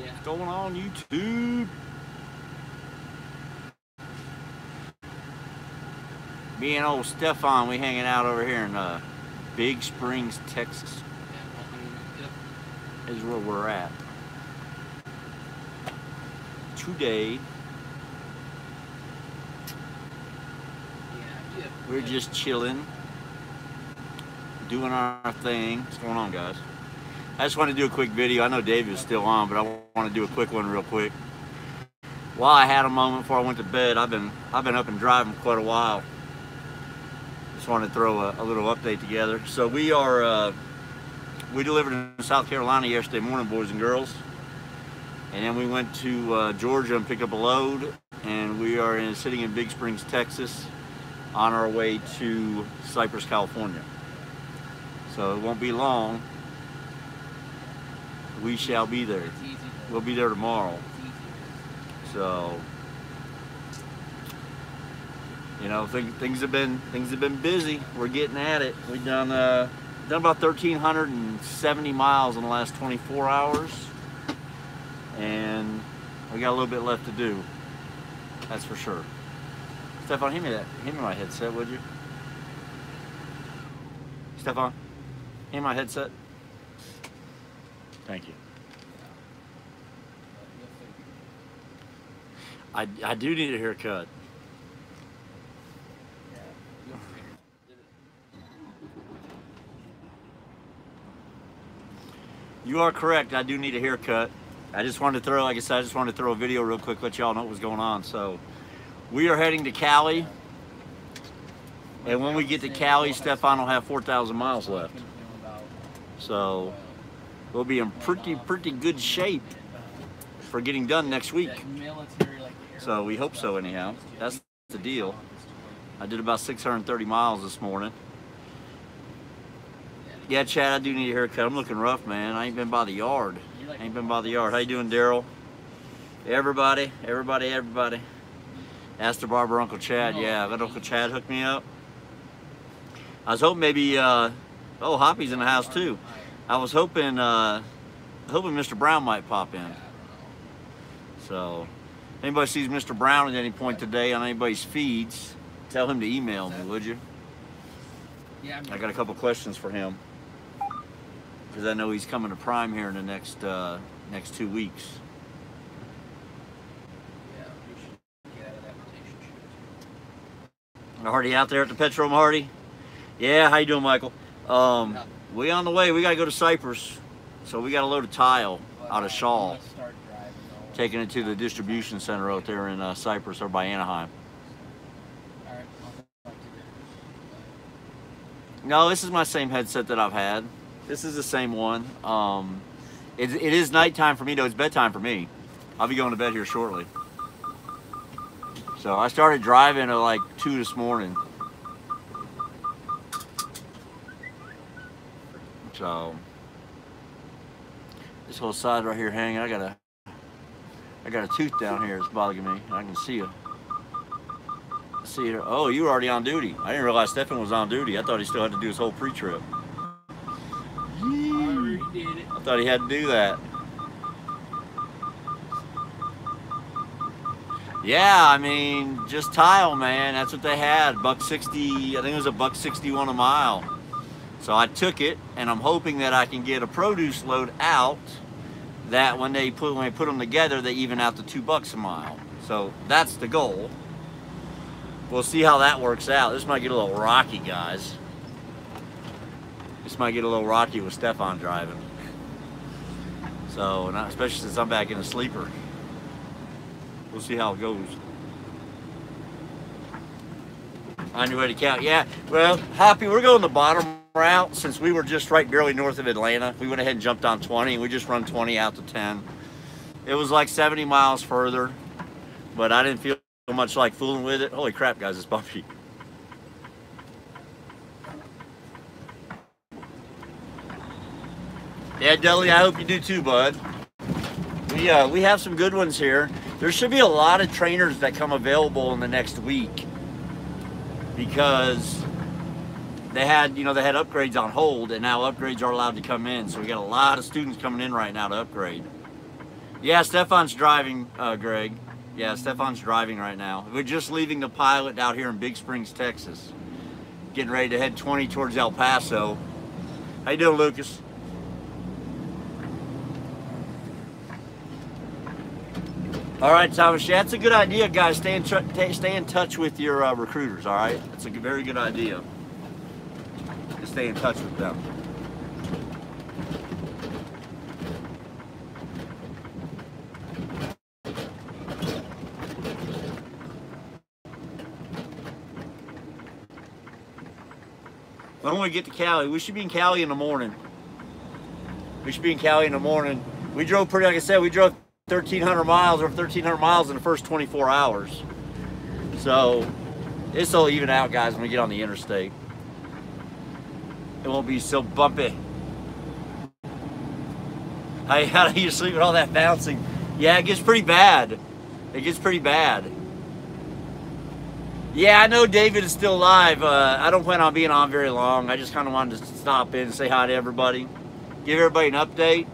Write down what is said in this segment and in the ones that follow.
What's going on, YouTube? Me and old Stefan, we hanging out over here in Big Springs, Texas. This is where we're at today. We're just chilling, doing our thing. What's going on, guys? I just want to do a quick video. I know Dave is still on, but I want to do a quick one real quick. While I had a moment before I went to bed, I've been up and driving quite a while. Just wanted to throw a little update together. So we delivered in South Carolina yesterday morning, boys and girls, and then we went to Georgia and picked up a load, and we are sitting in Big Springs, Texas, on our way to Cypress, California. So it won't be long. We shall be there. We'll be there tomorrow. So, you know, things have been busy. We're getting at it. We've done about 1,370 miles in the last 24 hours, and we got a little bit left to do. That's for sure. Stefan, hand me my headset, would you? Stefan, hand me my headset. Thank you. I do need a haircut. You are correct. I do need a haircut. I just wanted to throw, like I said, a video real quick, let y'all know what was going on. So we are heading to Cali, and when we get to Cali, Stefan will have 4,000 miles left. So we'll be in pretty good shape for getting done next week. So we hope so anyhow. That's the deal. I did about 630 miles this morning. Yeah, Chad, I do need a haircut. I'm looking rough, man. I ain't been by the yard. How you doing, Daryl? Everybody. Ask the barber, Uncle Chad. Yeah, let Uncle Chad hook me up. I was hoping maybe, oh, Hoppy's in the house too. I was hoping Mr. Brown might pop in. So, if anybody sees Mr. Brown at any point today on anybody's feeds, tell him to email me, would you? Yeah. I got a couple questions for him, because I know he's coming to Prime here in the next 2 weeks. Hardy out there at the Petro, Hardy? Yeah, how you doing, Michael? We on the way. We gotta go to Cypress, so we got a load of tile out of Shaw, taking it to the distribution center out there in Cypress or by Anaheim. No, this is my same headset that I've had. This is the same one. It is nighttime for me, though. It's bedtime for me. I'll be going to bed here shortly. So I started driving at like 2 this morning. So this whole side right here hanging. I got a tooth down here that's bothering me. I can see it. Oh, you were already on duty. I didn't realize Stefan was on duty. I thought he still had to do his whole pre-trip. I thought he had to do that. Yeah, I mean, just tile, man. That's what they had. $1.60. I think it was $1.61 a mile. So I took it, and I'm hoping that I can get a produce load out. That when they put them together, they even out to $2 a mile. So that's the goal. We'll see how that works out. This might get a little rocky, guys. This might get a little rocky with Stefan driving. So, especially since I'm back in a sleeper. We'll see how it goes. On your way to Cal. Yeah, well, Hoppy, we're going the bottom route since we were just right barely north of Atlanta. We went ahead and jumped on 20, and we just run 20 out to 10. It was like 70 miles further, but I didn't feel much like fooling with it. Holy crap, guys, it's bumpy. Yeah, Dudley, I hope you do too, bud. We have some good ones here. There should be a lot of trainers that come available in the next week, because they had upgrades on hold, and now upgrades are allowed to come in. So we got a lot of students coming in right now to upgrade. Yeah, Stefan's driving, Greg. Yeah, Stefan's driving right now. We're just leaving the pilot out here in Big Springs, Texas. Getting ready to head 20 towards El Paso. How you doing, Lucas? All right, Thomas. Yeah, that's a good idea, guys. Stay in touch with your recruiters. All right, that's a very good idea. To stay in touch with them. When we get to Cali, we should be in Cali in the morning. We should be in Cali in the morning. We drove pretty, like I said, we drove 1,300 miles or 1,300 miles in the first 24 hours. So this will even out, guys, when we get on the interstate. It won't be so bumpy. How do you sleep with all that bouncing? Yeah, it gets pretty bad. It gets pretty bad. Yeah, I know David is still alive. I don't plan on being on very long. I just kind of wanted to stop in and say hi to everybody. Give everybody an update.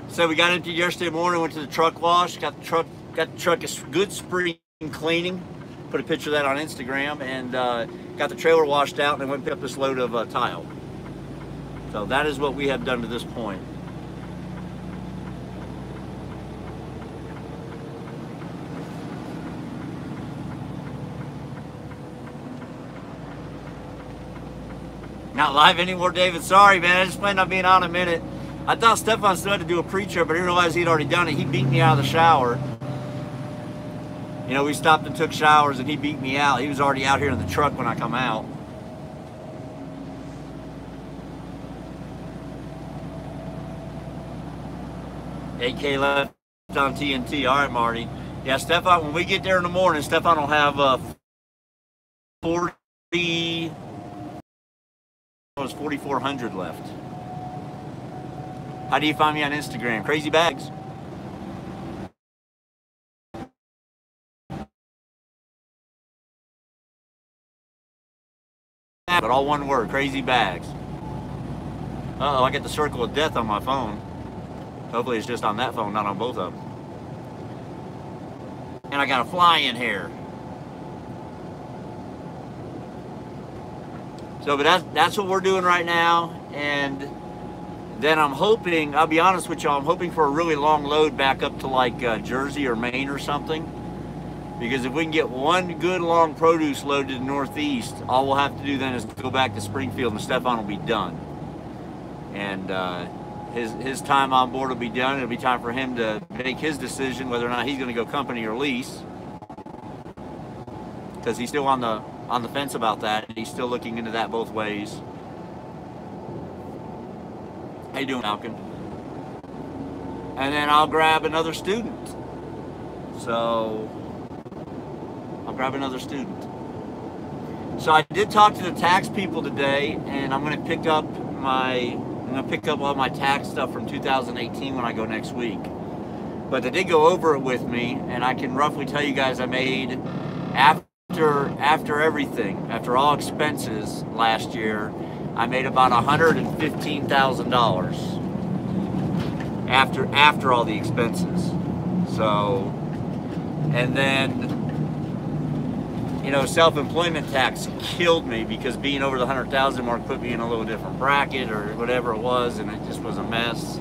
So we got empty yesterday morning, went to the truck wash, got the truck a good spring cleaning. Put a picture of that on Instagram, and got the trailer washed out, and then went and picked up this load of tile. So that is what we have done to this point. Not live anymore, David. Sorry, man. I just planned on being on a minute. I thought Stefan still had to do a pre-trip, but I didn't realize he'd already done it. He beat me out of the shower. You know, we stopped and took showers, and he beat me out. He was already out here in the truck when I come out. AK left on TNT. All right, Marty. Yeah, Stefan, when we get there in the morning, Stefan will have 4,400 left. How do you find me on Instagram? Crazy Bags. But all one word, Crazy Bags. Uh-oh, I got the circle of death on my phone. Hopefully it's just on that phone, not on both of them. And I got a fly in here. So, but that's what we're doing right now. And then I'm hoping, I'll be honest with y'all, I'm hoping for a really long load back up to like Jersey or Maine or something. Because if we can get one good long produce load to the northeast, all we'll have to do then is go back to Springfield and Stefan will be done. And his time on board will be done. It'll be time for him to make his decision whether or not he's going to go company or lease. Because he's still on the fence about that. He's still looking into that both ways. How you doing, Malcolm? And then I'll grab another student. So I'll grab another student. So I did talk to the tax people today, and I'm going to pick up all my tax stuff from 2018 when I go next week. But they did go over it with me, and I can roughly tell you guys I made after everything, after all expenses last year, I made about $115,000 after all the expenses. So, and then, you know, self-employment tax killed me because being over the 100,000 mark put me in a little different bracket or whatever it was, and it just was a mess.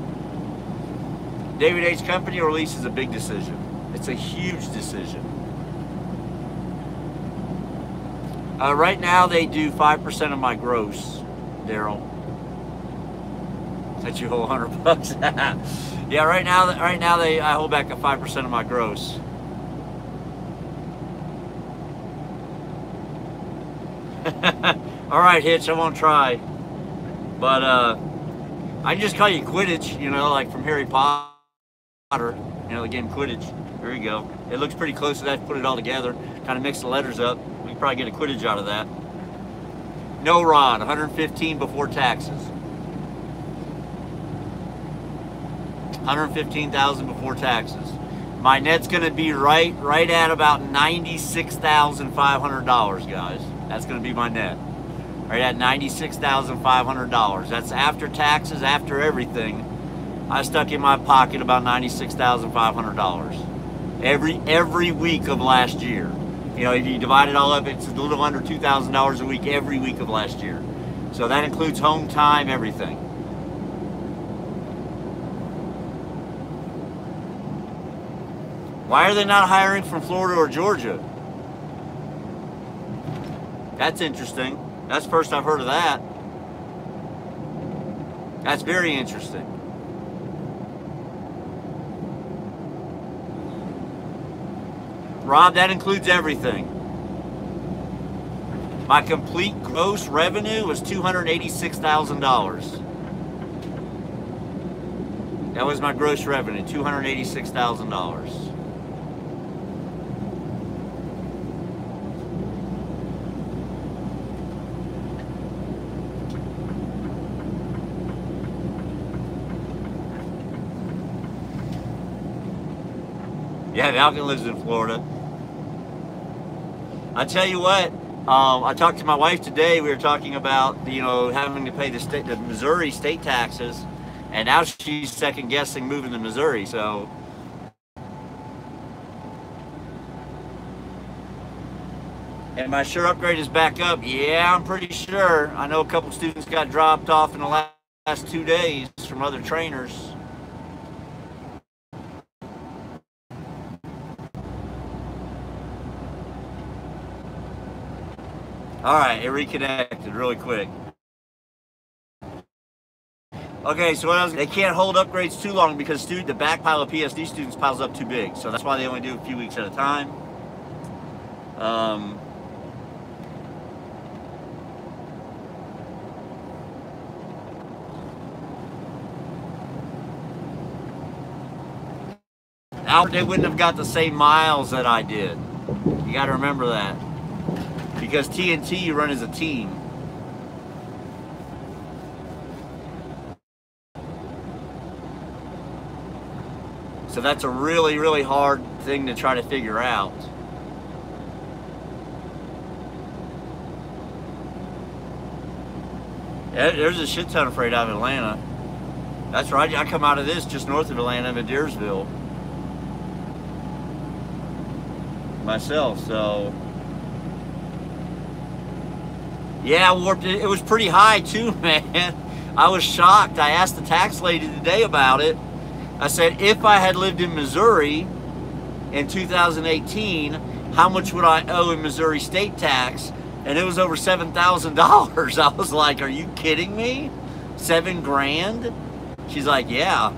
David H. Company or lease is a big decision. It's a huge decision. Right now they do 5% of my gross, Daryl. That you hold $100. Yeah, right now I hold back at 5% of my gross. All right, Hitch, I won't try. But I can just call you Quidditch, you know, like from Harry Potter. You know, the game Quidditch. There you go. It looks pretty close to that. Put it all together. Kind of mix the letters up. We can probably get a Quidditch out of that. No Ron, 115 before taxes. 115,000 before taxes. My net's going to be right at about $96,500, guys. That's going to be my net. Right at $96,500. That's after taxes, after everything. I stuck in my pocket about $96,500 every week of last year. You know, if you divide it all up, it's a little under $2,000 a week every week of last year. So that includes home time, everything. Why are they not hiring from Florida or Georgia? That's interesting. That's the first I've heard of that. That's very interesting. Rob, that includes everything. My complete gross revenue was $286,000. That was my gross revenue, $286,000. Yeah, Falcon lives in Florida. I tell you what, I talked to my wife today. We were talking about, you know, having to pay the Missouri state taxes, and now she's second guessing moving to Missouri. So, and my sure upgrade is back up. Yeah, I'm pretty sure. I know a couple students got dropped off in the last 2 days from other trainers. All right, it reconnected really quick. Okay, so they can't hold upgrades too long because the back pile of PSD students piles up too big. So that's why they only do a few weeks at a time. Albert, they wouldn't have got the same miles that I did. You got to remember that. Because TNT you run as a team. So that's a really, really hard thing to try to figure out. Yeah, there's a shit ton of freight out of Atlanta. That's right, I come out of this just north of Atlanta in Deersville. Myself, so. Yeah, warped it. It was pretty high too, man. I was shocked. I asked the tax lady today about it. I said, if I had lived in Missouri in 2018, how much would I owe in Missouri state tax? And it was over $7,000. I was like, are you kidding me? $7 grand? She's like, yeah.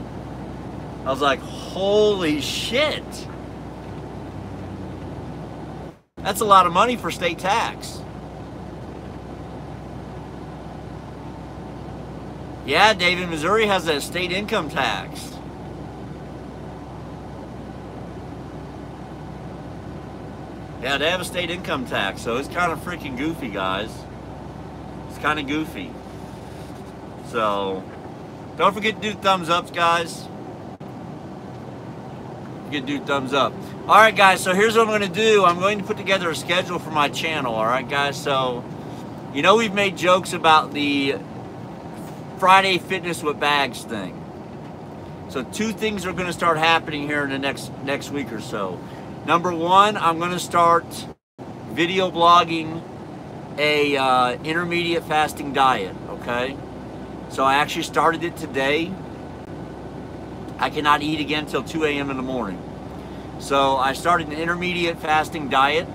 I was like, holy shit. That's a lot of money for state tax. Yeah, David, Missouri has a state income tax. Yeah, they have a state income tax, so it's kind of freaking goofy, guys. It's kind of goofy. So, don't forget to do thumbs ups, guys. Forget to do thumbs up. All right, guys, so here's what I'm going to do. I'm going to put together a schedule for my channel, all right, guys? So, you know we've made jokes about the Friday Fitness with Bags thing. So 2 things are going to start happening here in the next week or so. Number 1, I'm going to start video blogging a intermediate fasting diet, okay? So I actually started it today. I cannot eat again until 2 a.m. in the morning. So I started an intermediate fasting diet.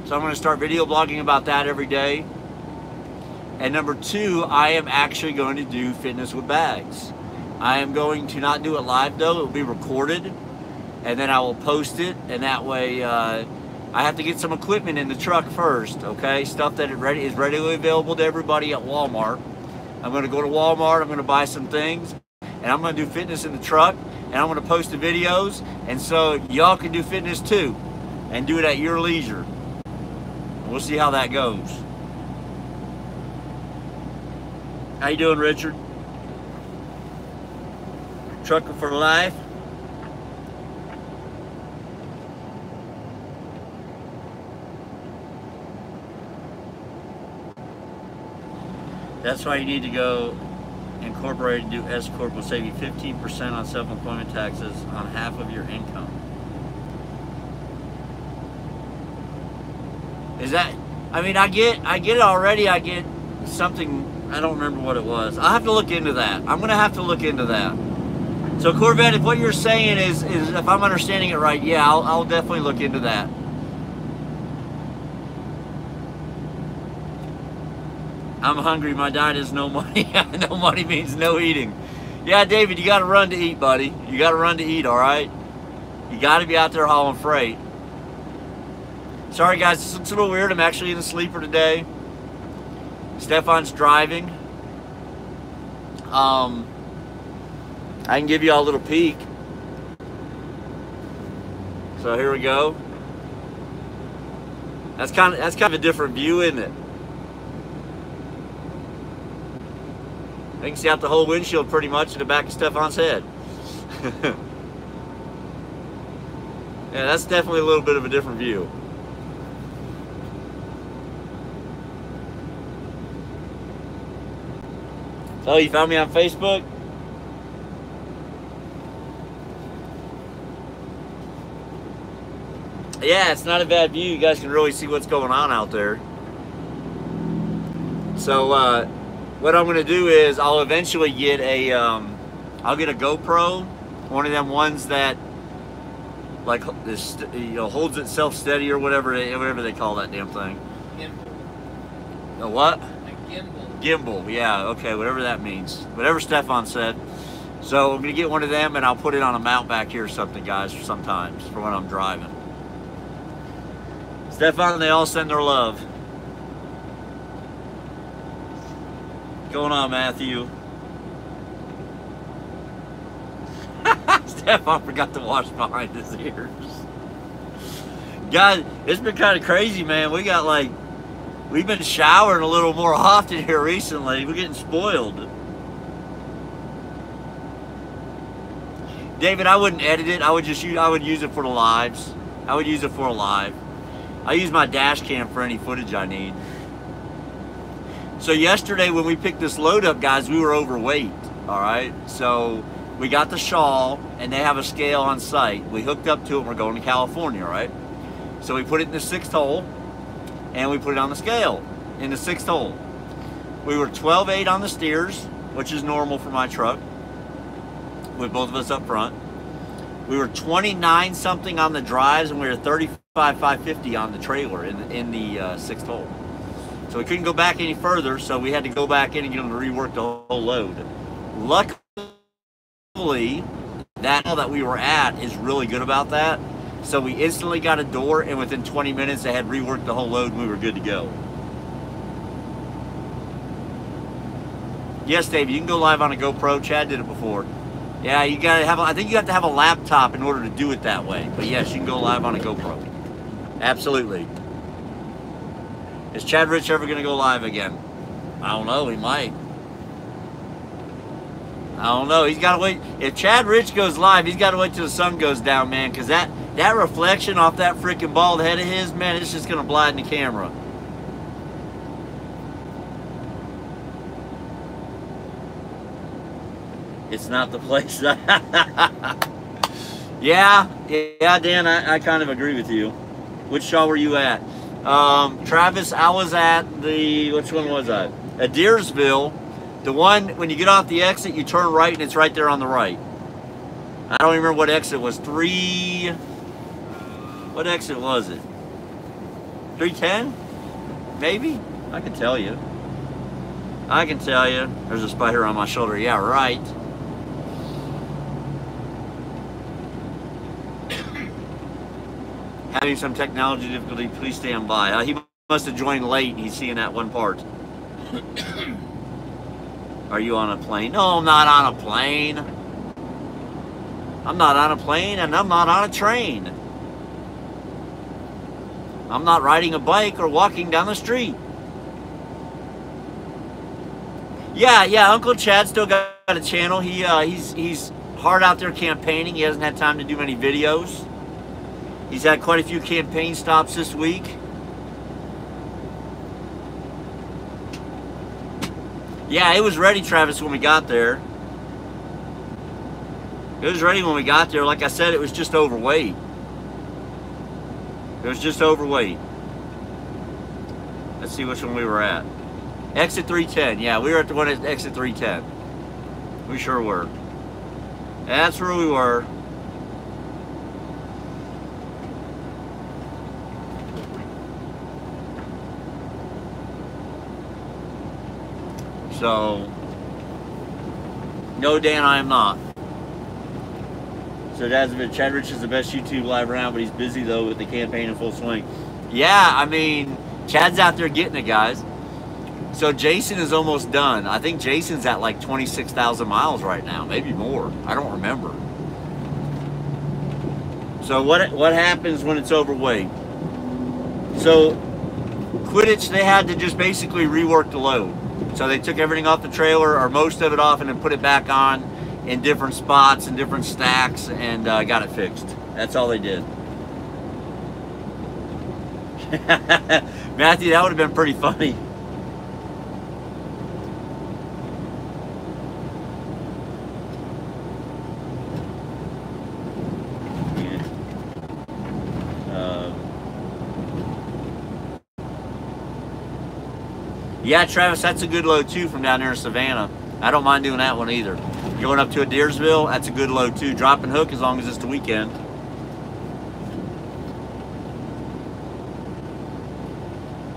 So I'm going to start video blogging about that every day. And number 2, I am actually going to do Fitness with Bags. I am going to not do it live though, it will be recorded. And then I will post it, and that way I have to get some equipment in the truck first, okay? Stuff that is readily available to everybody at Walmart. I'm going to go to Walmart, I'm going to buy some things, and I'm going to do fitness in the truck, and I'm going to post the videos, and so y'all can do fitness too, and do it at your leisure. We'll see how that goes. How you doing, Richard? Trucker for life. That's why you need to go incorporated into S Corp will save you 15% on self-employment taxes on half of your income. Is that, I mean, I get it already. I get something, I don't remember what it was. I'll have to look into that. I'm going to have to look into that. So Corvette, if what you're saying is if I'm understanding it right, yeah, I'll definitely look into that. I'm hungry. My diet is no money. No money means no eating. Yeah, David, you got to run to eat, buddy. You got to run to eat, all right? You got to be out there hauling freight. Sorry, guys, this looks a little weird. I'm actually in the sleeper today. Stefan's driving. I can give you all a little peek. So here we go. That's kind of a different view, isn't it? I can see out the whole windshield pretty much in the back of Stefan's head. Yeah, that's definitely a little bit of a different view. So you found me on Facebook? Yeah, it's not a bad view. You guys can really see what's going on out there. So what I'm going to do is I'll eventually get a, I'll get a GoPro, one of them ones that like this, you know, holds itself steady or whatever they call that damn thing. Gimbal. A what? A gimbal. Gimbal, yeah, okay, whatever that means. Whatever Stefan said. So I'm going to get one of them and I'll put it on a mount back here or something, guys, sometimes for when I'm driving. Stefan, they all send their love. What's going on, Matthew? Stefan forgot to wash behind his ears. Guys, it's been kind of crazy, man. We've been showering a little more often here recently. We're getting spoiled. David, I wouldn't edit it. I would use it for the lives. I would use it for a live. I use my dash cam for any footage I need. So yesterday when we picked this load up, guys, we were overweight, all right? So we got the shawl, and they have a scale on site. We hooked up to it, and we're going to California, right? So we put it in the 6th hole, and we put it on the scale in the 6th hole. We were 12.8 on the steers, which is normal for my truck, with both of us up front. We were 29 something on the drives, and we were 35,550 on the trailer in the 6th hole. So we couldn't go back any further, so we had to go back in and get them to rework the whole load. Luckily, that hole that we were at is really good about that. So we instantly got a door, and within 20 minutes, they had reworked the whole load, and we were good to go. Yes, Dave, you can go live on a GoPro. Chad did it before. Yeah, you gotta have. I think you have to have a laptop in order to do it that way. But yes, you can go live on a GoPro. Absolutely. Is Chad Rich ever gonna go live again? I don't know. He might. I don't know. He's got to wait. If Chad Rich goes live, he's got to wait till the sun goes down, man. Because that reflection off that freaking bald head of his, man, it's just gonna blind the camera. It's not the place. Yeah, Dan, I kind of agree with you. Which show were you at? Travis, I was at which one was I? At Deersville. The one, when you get off the exit, you turn right and it's right there on the right. I don't remember what exit it was. What exit was it? 310? Maybe? I can tell you. There's a spider on my shoulder. Yeah, right. Having some technology difficulty, please stand by. He must have joined late and he's seeing that one part. Are you on a plane? No, I'm not on a plane. I'm not on a plane and I'm not on a train. I'm not riding a bike or walking down the street. Yeah, Uncle Chad still got a channel. He's hard out there campaigning. He hasn't had time to do many videos. He's had quite a few campaign stops this week. Yeah, it was ready, Travis, when we got there. It was ready when we got there. Like I said, it was just overweight. It was just overweight. Let's see which one we were at. Exit 310. Yeah, we were at the one at exit 310. We sure were. That's where we were. So, no, Dan, I am not. So that's been Chad Rich is the best YouTube live around, but he's busy though with the campaign in full swing. Yeah, I mean, Chad's out there getting it, guys. So Jason is almost done. I think Jason's at like 26,000 miles right now, maybe more. I don't remember. So what happens when it's overweight? So Quidditch, they had to just basically rework the load. So they took everything off the trailer, or most of it off, and then put it back on in different spots and different stacks, and got it fixed. That's all they did. Matthew, that would have been pretty funny. Yeah, Travis, that's a good load too from down there in Savannah. I don't mind doing that one either. Going up to a Deersville, that's a good load too. Drop and hook as long as it's the weekend.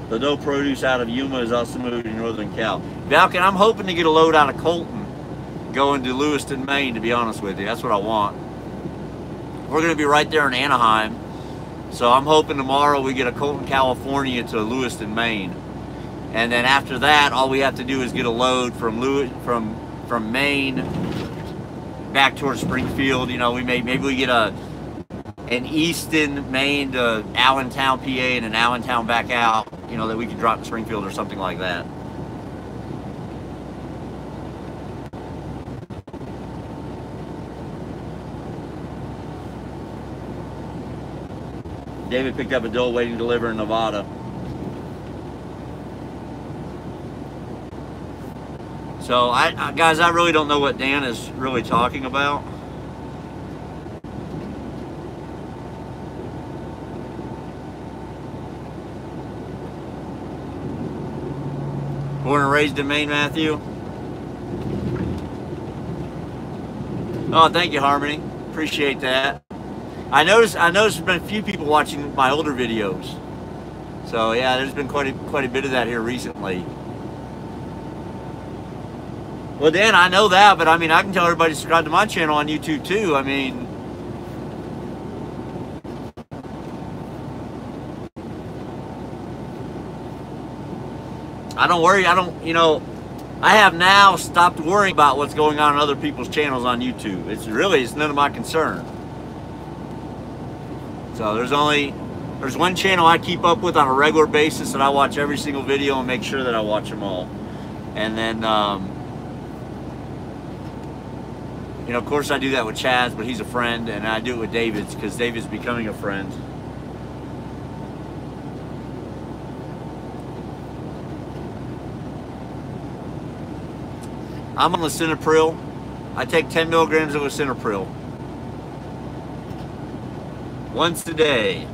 The no produce out of Yuma is also moving to Northern Cal. Falcon, I'm hoping to get a load out of Colton going to Lewiston, Maine, to be honest with you. That's what I want. We're going to be right there in Anaheim. So I'm hoping tomorrow we get a Colton, California to Lewiston, Maine. And then after that, all we have to do is get a load from Maine back towards Springfield. You know, maybe we get an Easton, Maine to Allentown, PA, and an Allentown back out. You know, that we can drop in Springfield or something like that. David picked up a doe waiting to deliver in Nevada. So, guys, I really don't know what Dan is really talking about. Born and raised in Maine, Matthew. Oh, thank you, Harmony. Appreciate that. I noticed there's been a few people watching my older videos. So yeah, there's been quite a bit of that here recently. Well, Dan, I know that, but I mean, I can tell everybody to subscribe to my channel on YouTube too. I mean, I don't worry. You know, I have now stopped worrying about what's going on other people's channels on YouTube. It's none of my concern. So there's one channel I keep up with on a regular basis, and I watch every single video and make sure that I watch them all. And then, you know, of course I do that with Chaz, but he's a friend, and I do it with David's because David's becoming a friend. I'm on lisinopril. I take 10 milligrams of lisinopril once a day.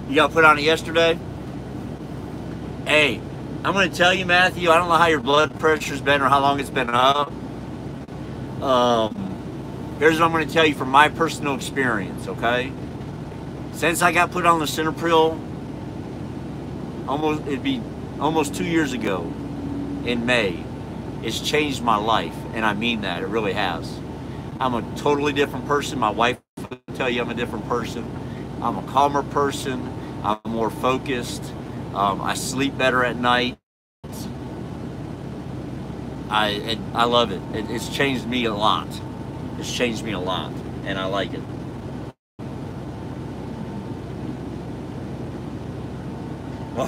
You got put on it yesterday? Hey, I'm going to tell you, Matthew, I don't know how your blood pressure's been or how long it's been up. Here's what I'm going to tell you from my personal experience, okay? Since I got put on the lisinopril, it'd be almost 2 years ago in May, it's changed my life, and I mean that, it really has. I'm a totally different person. My wife will tell you I'm a different person. I'm a calmer person. I'm more focused. I sleep better at night. I love it. It's changed me a lot. It's changed me a lot, and I like it.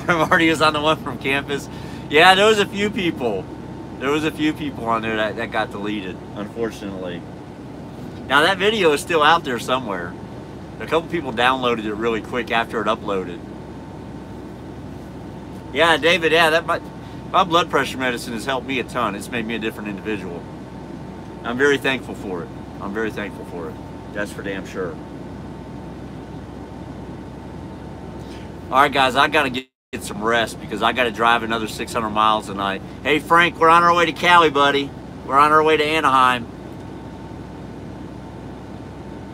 Marty was on the one from campus. Yeah, there was a few people. There was a few people on there that got deleted, unfortunately. Now that video is still out there somewhere. A couple people downloaded it really quick after it uploaded. Yeah, David, yeah, my blood pressure medicine has helped me a ton. It's made me a different individual. I'm very thankful for it. I'm very thankful for it. That's for damn sure. All right, guys, I got to get some rest because I got to drive another 600 miles tonight. Hey, Frank, we're on our way to Cali, buddy. We're on our way to Anaheim.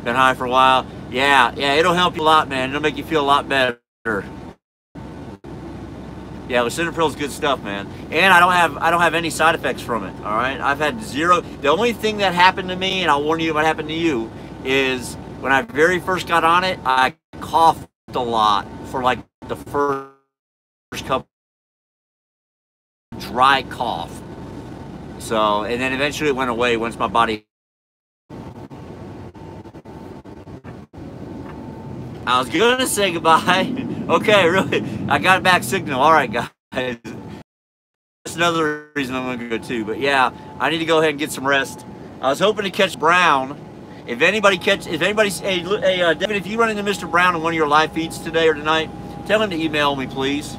Been high for a while. Yeah, it'll help you a lot, man. It'll make you feel a lot better. Yeah, lisinopril is good stuff, man. And I don't have any side effects from it. All right, I've had zero. The only thing that happened to me, and I'll warn you what happened to you, is when I very first got on it, I coughed a lot for like the first couple, dry cough. So, and then eventually it went away once my body. I was gonna say goodbye. Okay, really, I got back signal. All right, guys. That's another reason I'm gonna go too. But yeah, I need to go ahead and get some rest. I was hoping to catch Brown. Hey, David, if you run into Mr. Brown in one of your live feeds today or tonight, tell him to email me, please.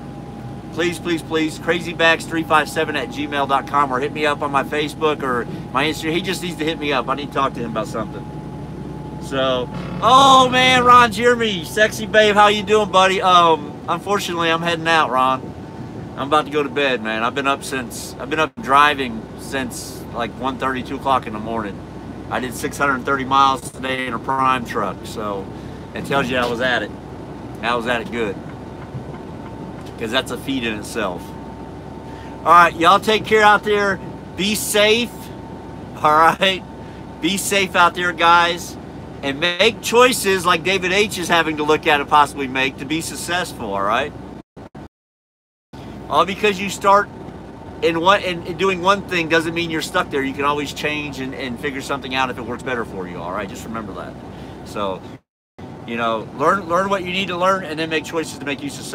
Please, crazybags357@gmail.com, or hit me up on my Facebook or my Instagram. He just needs to hit me up. I need to talk to him about something. So, oh man, Ron Jeremy, sexy babe, how you doing, buddy? Unfortunately, I'm heading out, Ron. I'm about to go to bed, man. I've been up driving since like 1:30, 2 o'clock in the morning. I did 630 miles today in a prime truck, so it tells you I was at it. I was at it good. Because that's a feat in itself. All right, y'all take care out there. Be safe. All right, be safe out there, guys, and make choices like David H is having to look at and possibly make to be successful. All right. All because you start in doing one thing doesn't mean you're stuck there. You can always change and figure something out if it works better for you. All right, just remember that. So, you know, learn what you need to learn, and then make choices to make you successful.